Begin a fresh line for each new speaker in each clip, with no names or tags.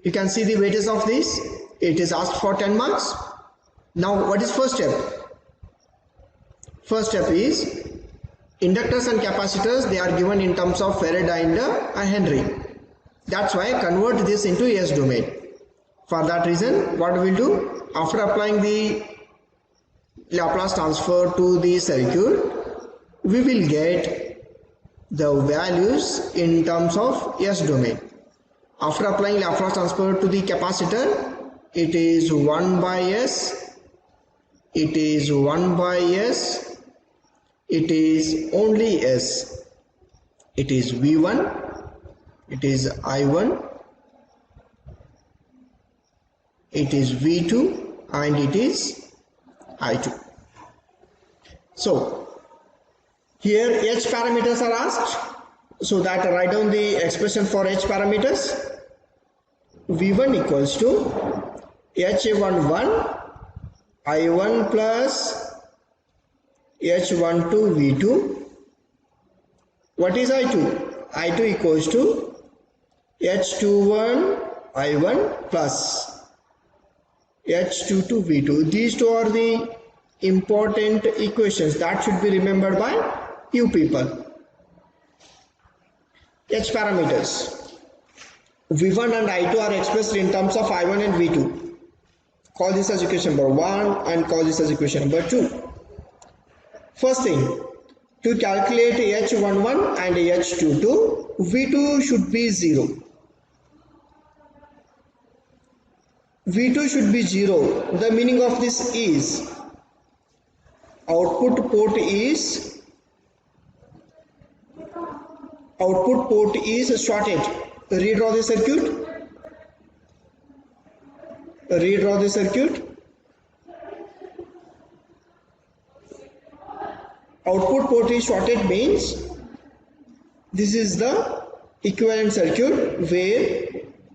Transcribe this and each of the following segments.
You can see the weightage of this. It is asked for 10 marks. Now what is first step? First step is inductors and capacitors, they are given in terms of Farad and Henry. That's why convert this into S domain. For that reason, what we will do, after applying the Laplace transfer to the circuit, we will get the values in terms of S domain. After applying Laplace transfer to the capacitor, it is 1 by S, it is 1 by S, it is only S, it is V1, it is I1, it is V2 and it is I2. So here H parameters are asked, so that write down the expression for H parameters. V1 equals to H11 I1 plus H12 V2. What is I2? I2 equals to H21 I1 plus H22 V2. These two are the important equations that should be remembered by you people. H parameters. V1 and I2 are expressed in terms of I1 and V2. Call this as equation number 1 and call this as equation number 2. First thing, to calculate H11 and H22, V2 should be 0. V2 should be 0. The meaning of this is output port is shorted. Redraw the circuit. Redraw the circuit. Output port is shorted means this is the equivalent circuit where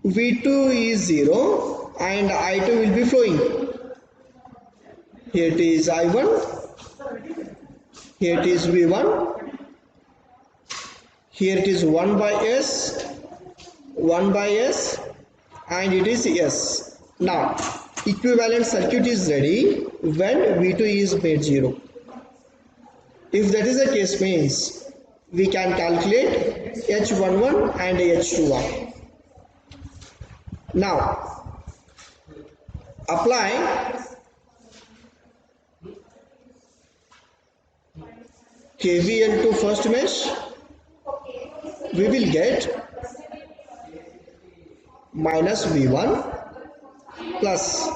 V2 is 0 and I2 will be flowing. Here it is I1, here it is V1, here it is 1 by S, and it is S. Now equivalent circuit is ready when V2 is made 0. If that is the case means we can calculate H11 and H21. Now apply KVL to first mesh. We will get minus V1 plus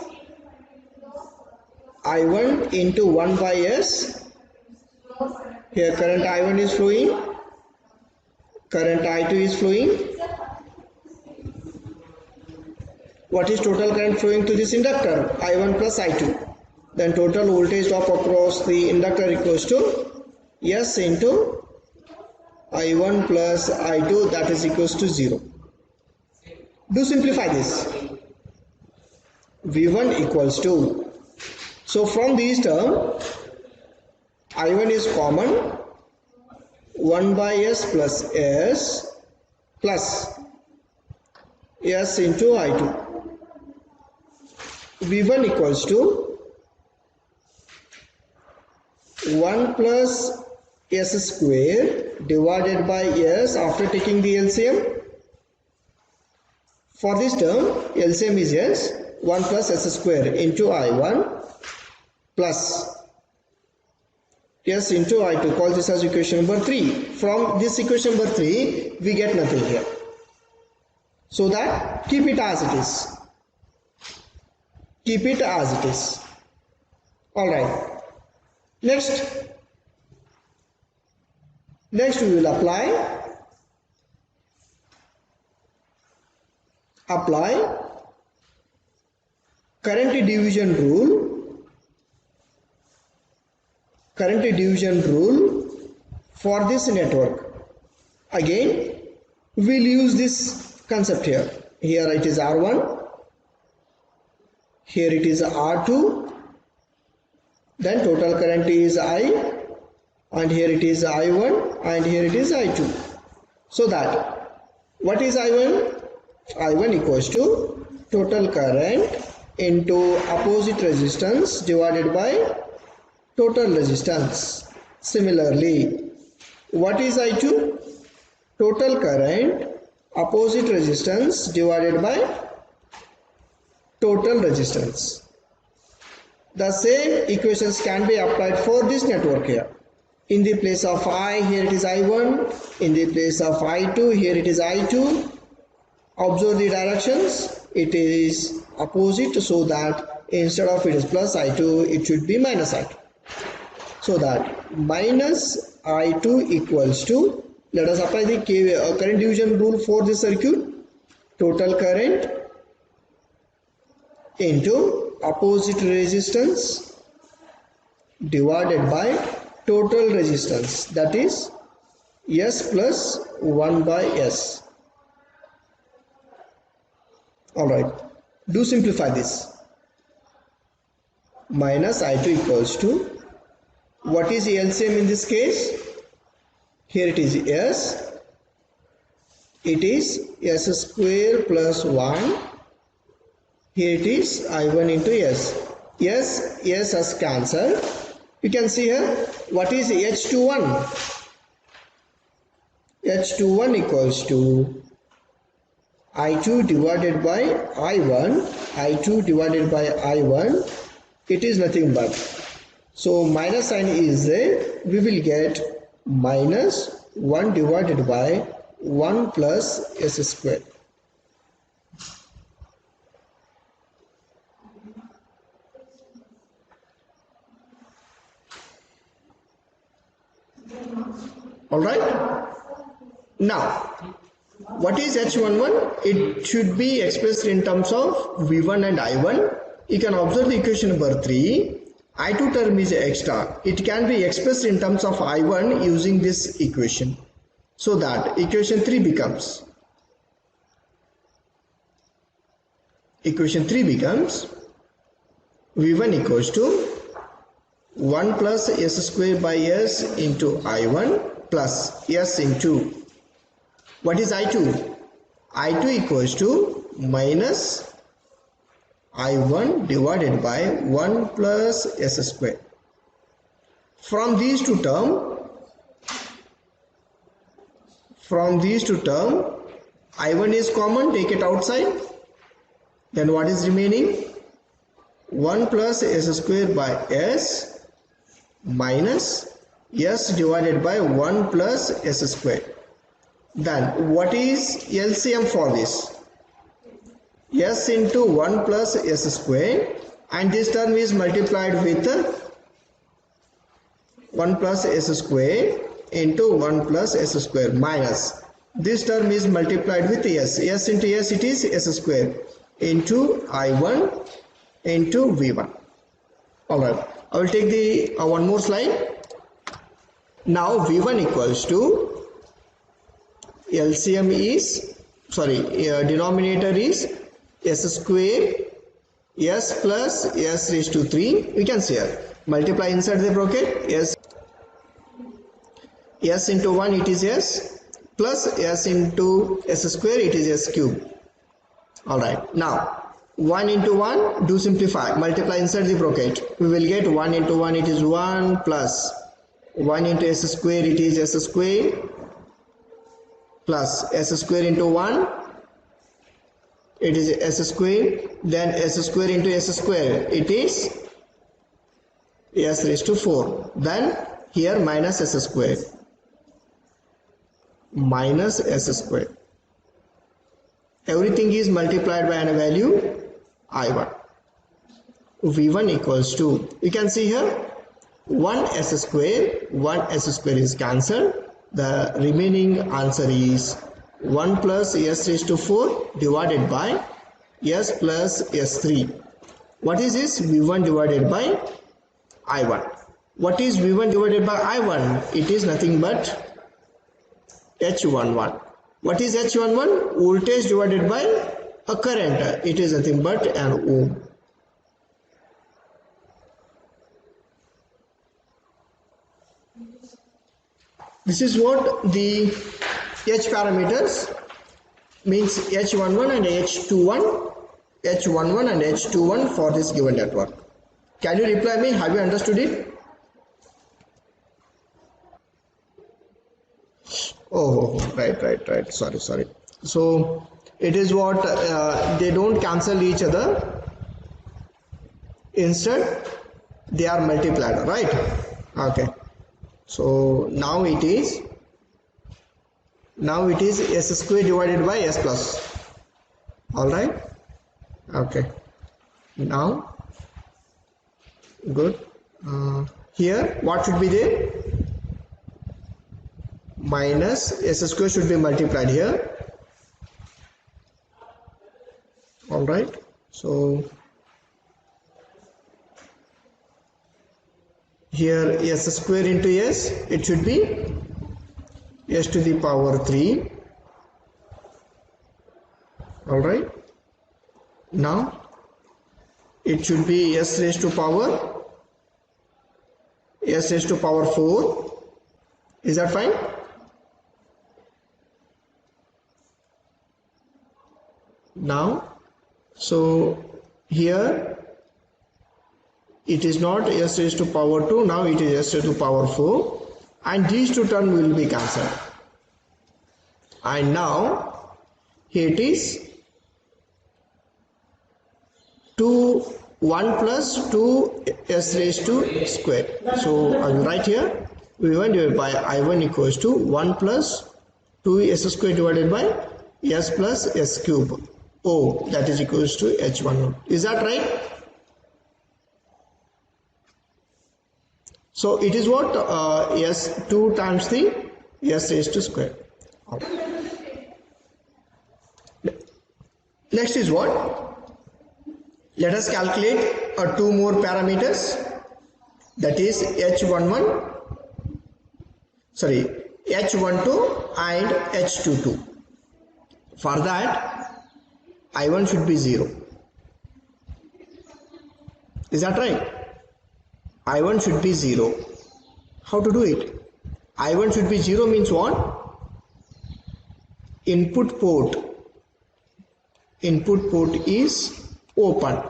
I1 into 1 by S. Here current I1 is flowing, current I2 is flowing. What is total current flowing to this inductor? I1 plus I2. Then total voltage drop across the inductor equals to S into I1 plus I2, that is equals to 0. Do simplify this. V1 equals to, so from these terms I1 is common, 1 by S plus S into I2. V1 equals to 1 plus S square divided by S after taking the LCM. For this term, LCM is S, 1 plus S square into I1 plus S into I2. Call this as equation number 3. From this equation number 3, we get nothing here. So that keep it as it is. Keep it as it is. Alright. Next we will apply current division rule for this network. Again we'll use this concept here. Here it is R1, here it is R2, then total current is I, and here it is I1, and here it is I2. So that what is I1? I1 equals to total current into opposite resistance divided by total resistance. Similarly, what is I2? Total current opposite resistance divided by total resistance. The same equations can be applied for this network here. In the place of I, here it is I1. In the place of I2, here it is I2. Observe the directions. It is opposite, so that instead of it is plus I2, it should be minus I2. So that minus I2 equals to, let us apply the current division rule for this circuit. Total current into opposite resistance divided by total resistance, that is S plus 1 by S. Alright, do simplify this. Minus I2 equals to, what is the LCM in this case? Here it is S. It is S square plus 1. Here it is I1 into S. S has cancelled. You can see here, what is H21? H21 equals to I2 divided by I1. I2 divided by I1. It is nothing but. So minus sign is there. We will get minus 1 divided by 1 plus S square. Alright. Now, what is H11? It should be expressed in terms of V1 and I1. You can observe the equation number 3. I2 term is extra. It can be expressed in terms of I1 using this equation. So that equation 3 becomes V1 equals to 1 plus S square by S into I1 plus S into, what is I2? I2 equals to minus I1 divided by 1 plus S square. From these two terms, I1 is common, take it outside. Then what is remaining? 1 plus S square by S minus S divided by 1 plus S square. Then what is LCM for this? S into 1 plus S square, and this term is multiplied with 1 plus S square into 1 plus S square minus this term is multiplied with S. S into S, it is S square into I1 into V1. Alright, I will take the one more slide. Now V1 equals to LCM is, denominator is S square S plus S raised to 3. We can see here, multiply inside the bracket, S into 1 it is S plus S into S square it is S cube. Alright, now 1 into 1, do simplify, multiply inside the bracket. We will get 1 into 1 it is 1 plus 1 into S square it is S square plus S square into 1 it is S square, then S square into S square it is S raised to 4. Then here minus S square minus S square. Everything is multiplied by a value I1. V1 equals to, you can see here 1 S square is cancelled. The remaining answer is 1 plus S raised to 4 divided by S plus S3. What is this? V1 divided by I1. What is V1 divided by I1? It is nothing but H11. What is H11? Voltage divided by a current. It is nothing but an ohm. This is what the H parameters means H11 and H21 for this given network. Can you reply me? Have you understood it? Oh, right. Sorry. So it is what they don't cancel each other. Instead, they are multiplied, right? Okay. So now it is s square divided by s plus. All right. Okay. Now, good. Here, what should be there? Minus s square should be multiplied here. All right. So here s square into s, it should be s to the power 3. All right. Now it should be s raised to power 4. Is that fine? Now, so here it is not s raised to power 2, now it is s raised to power 4, and these two terms will be cancelled. And now here it is 1 plus 2 s raised to square. So I will write here v1 divided by I1 equals to 1 plus 2 s square divided by s plus s cube. Oh, that is equals to h1. Is that right? So it is what s 2 times the s raised to square. Next is what? Let us calculate two more parameters, that is h12 and h22. For that, I1 should be 0. Is that right? I1 should be 0. How to do it? I1 should be 0 means what? Input port is open.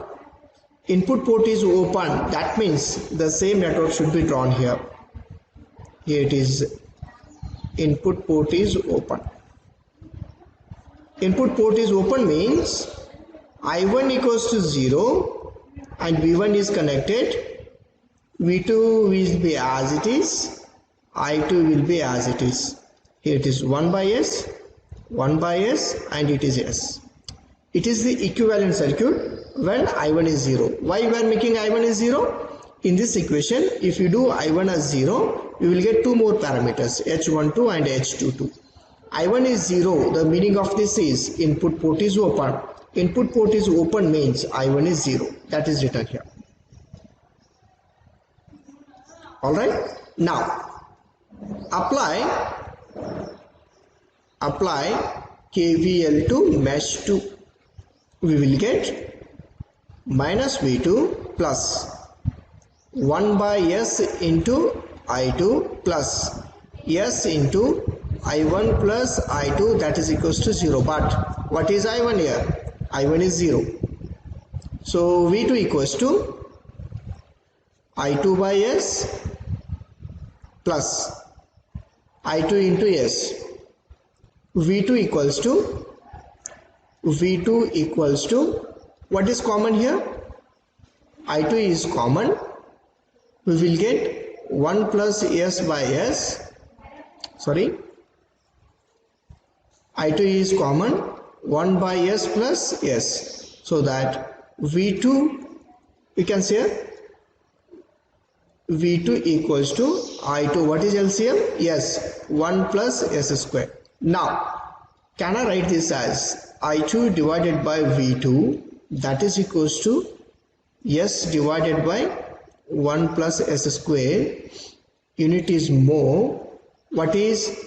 Input port is open, that means the same network should be drawn here. Here it is, input port is open. Input port is open means I1 equals to 0 and V1 is connected. V2 will be as it is, I2 will be as it is. Here it is 1 by s and it is s. It is the equivalent circuit when I1 is 0. Why we are making I1 is 0? In this equation, if you do I1 as 0, you will get two more parameters, h12 and h22. I1 is 0, the meaning of this is input port is open. Input port is open means I1 is 0. That is written here. Alright. Now, apply KVL to mesh 2. We will get minus V2 plus 1 by s into I2 plus s into I1 plus I2, that is equals to 0. But what is I1 here? I1 is 0. So V2 equals to I2 by s plus I2 into s. V2 equals to what is common here? I2 is common. We will get 1 plus s by s. Sorry. I2 is common, 1 by s plus s. So that V2, we can say V2 equals to I2. What is LCM? Yes, 1 plus s square. Now, can I write this as I2 divided by V2, that is equals to s divided by 1 plus s square. Unit is mho. What is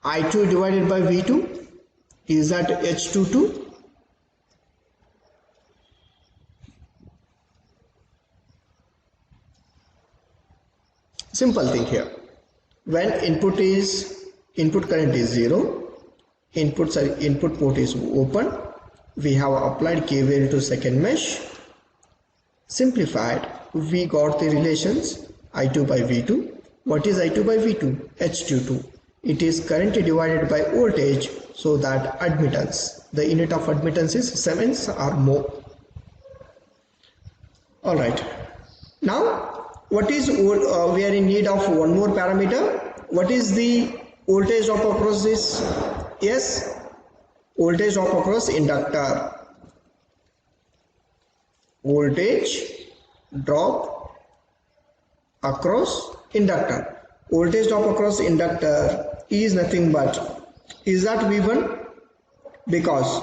I2 divided by V2? Is that H22? Simple thing here. When input current is 0, input port is open. We have applied KVL to second mesh. Simplified, we got the relations I2 by V2. What is I2 by V2? H22. It is current divided by voltage, so that admittance, the unit of admittance is Siemens or mho. Alright, now what is we are in need of one more parameter. What is the voltage drop across this? Yes, voltage drop across inductor. Voltage drop across inductor. Voltage drop across inductor is nothing but, is that V1? Because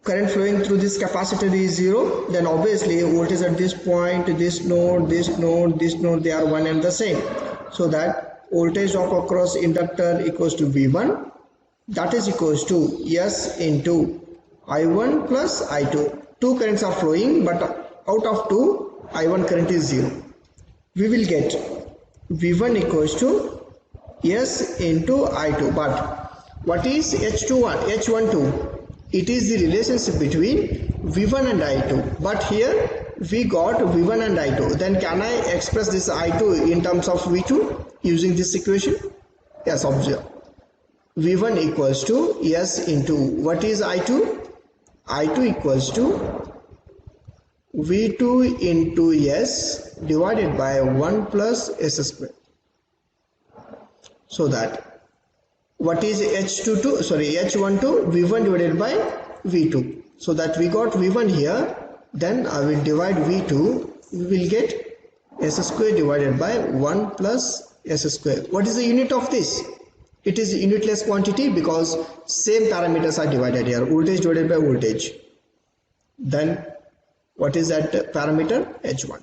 current flowing through this capacitor is 0, then obviously voltage at this point, this node, they are one and the same. So that voltage drop across inductor equals to V1, that is equals to S into I1 plus I2. Two currents are flowing, but out of two, I1 current is 0. We will get V1 equals to S into I2. But what is H12? It is the relationship between V1 and I2. But here we got V1 and I2. Then can I express this I2 in terms of V2 using this equation? Yes, observe. V1 equals to S into, what is I2? I2 equals to V2 into S divided by 1 plus S square. So that what is H12? V1 divided by V2. So that we got V1 here. Then I will divide V2. We will get S square divided by 1 plus S square. What is the unit of this? It is unitless quantity because same parameters are divided here. Voltage divided by voltage. Then what is that parameter? H1.